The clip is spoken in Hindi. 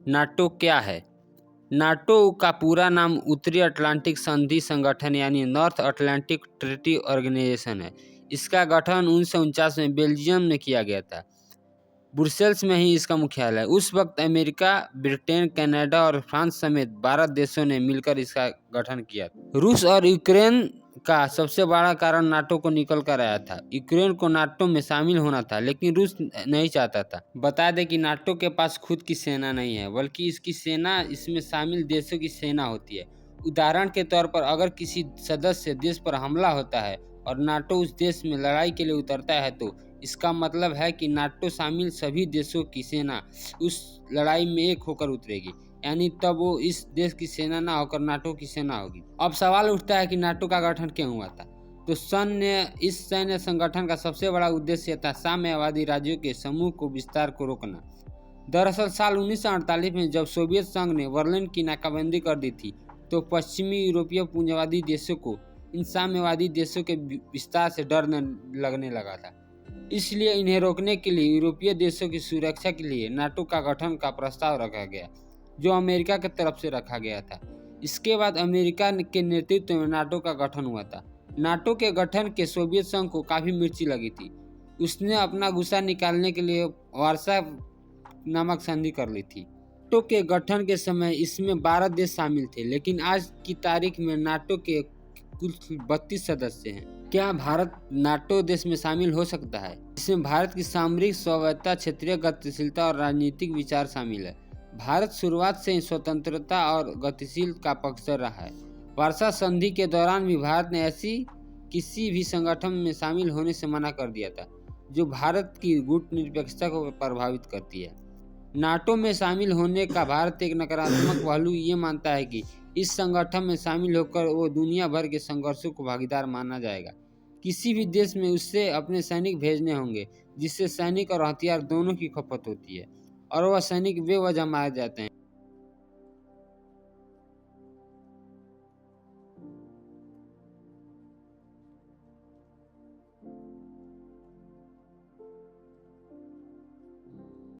नाटो क्या है? नाटो का पूरा नाम उत्तरी अटलांटिक संधि संगठन यानी नॉर्थ अटलांटिक ट्रीटी ऑर्गेनाइजेशन है। इसका गठन 1949 में बेल्जियम में किया गया था। ब्रुसेल्स में ही इसका मुख्यालय है। उस वक्त अमेरिका, ब्रिटेन, कनाडा और फ्रांस समेत 12 देशों ने मिलकर इसका गठन किया। रूस और यूक्रेन का सबसे बड़ा कारण नाटो को निकल कर आया था। यूक्रेन को नाटो में शामिल होना था, लेकिन रूस नहीं चाहता था। बता दें कि नाटो के पास खुद की सेना नहीं है, बल्कि इसकी सेना इसमें शामिल देशों की सेना होती है। उदाहरण के तौर पर अगर किसी सदस्य देश पर हमला होता है और नाटो उस देश में लड़ाई के लिए उतरता है, तो इसका मतलब है कि नाटो शामिल सभी देशों की सेना उस लड़ाई में एक होकर उतरेगी, यानी तब वो इस देश की सेना ना होकर नाटो की सेना होगी। अब सवाल उठता है कि नाटो का गठन क्यों हुआ था? तो इस सैन्य संगठन का सबसे बड़ा उद्देश्य था साम्यवादी राज्यों के समूह को विस्तार को रोकना। दरअसल साल 1948 में जब सोवियत संघ ने बर्लिन की नाकाबंदी कर दी थी, तो पश्चिमी यूरोपीय पूंजीवादी देशों को इन साम्यवादी देशों के विस्तार से डर लगने लगा था। इसलिए इन्हें रोकने के लिए यूरोपीय देशों की सुरक्षा के लिए नाटो का गठन का प्रस्ताव रखा गया, जो अमेरिका की तरफ से रखा गया था। इसके बाद अमेरिका के नेतृत्व में नाटो का गठन हुआ था। नाटो के गठन के सोवियत संघ को काफ़ी मिर्ची लगी थी। उसने अपना गुस्सा निकालने के लिए वार्सा नामक संधि कर ली थी। नाटो के गठन के समय इसमें 12 देश शामिल थे, लेकिन आज की तारीख में नाटो के कुल 32 सदस्य हैं। क्या भारत नाटो देश में शामिल हो सकता है? इसमें भारत की सामरिक स्वायत्तता, क्षेत्रीय गतिशीलता और राजनीतिक विचार शामिल है। भारत शुरुआत से ही स्वतंत्रता और गतिशील का पक्षधर रहा है। वार्सा संधि के दौरान भी भारत ने ऐसी किसी भी संगठन में शामिल होने से मना कर दिया था जो भारत की गुटनिरपेक्षता को प्रभावित करती है। नाटो में शामिल होने का भारत एक नकारात्मक पहलू ये मानता है कि इस संगठन में शामिल होकर वो दुनिया भर के संघर्षों को भागीदार माना जाएगा। किसी भी देश में उससे अपने सैनिक भेजने होंगे, जिससे सैनिक और हथियार दोनों की खपत होती है, और वह सैनिक बेवजह मारे जाते हैं।